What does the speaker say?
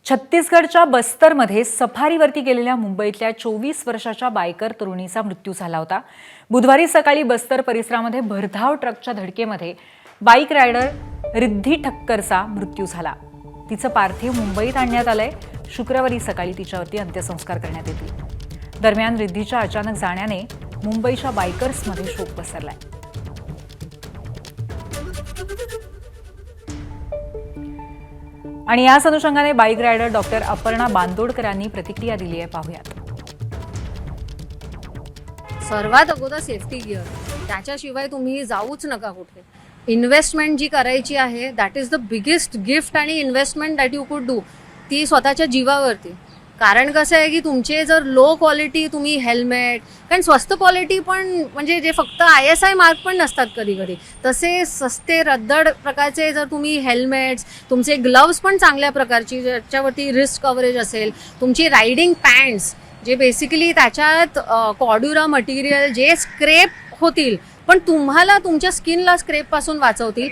छत्तीसगडच्या बस्तरमध्ये सफारीवरती गेलेल्या मुंबईतल्या 24 वर्षाच्या बायकर तरुणीचा मृत्यू झाला होता। बुधवारी सकाळी बस्तर परिसरामध्ये भरधाव ट्रकच्या धडकेमध्ये बाईक रायडर रिद्धी ठक्करचा मृत्यू झाला। तिचं पार्थिव मुंबईत आणण्यात आलंय। शुक्रवारी सकाळी तिच्यावरती अंत्यसंस्कार करण्यात येतील। दरम्यान रिद्धीच्या अचानक जाण्याने मुंबईच्या बायकर्समध्ये शोक पसरलाय। आणि याच अनुषंगाने bike rider doctor Aparna Bandodkar यांनी प्रतिक्रिया दिली आहे, पाहूयात। सर्वात अगोदर सेफ्टी गिअर, त्याच्याशिवाय तुम्ही जाऊच नका कुठे। इन्व्हेस्टमेंट जी करायची आहे that is the biggest gift आणि इन्व्हेस्टमेंट दॅट यू कुड डू, ती स्वतःच्या जीवावरती। कारण कसं आहे की तुमचे जर लो क्वालिटी तुम्ही हेल्मेट, कारण स्वस्त क्वालिटी पण म्हणजे जे फक्त ISI मार्क पण नसतात कधी कधी, तसे सस्ते रद्दड प्रकारचे जर तुम्ही हेल्मेट्स, तुमचे ग्लव्स पण चांगल्या प्रकारची ज्याच्यावरती रिस्क कव्हरेज असेल, तुमची रायडिंग पॅन्ट्स जे बेसिकली त्याच्यात कॉड्युरा मटेरियल जे स्क्रेप होतील पण तुम्हाला तुमच्या स्किनला स्क्रेप पासून वाचवतील,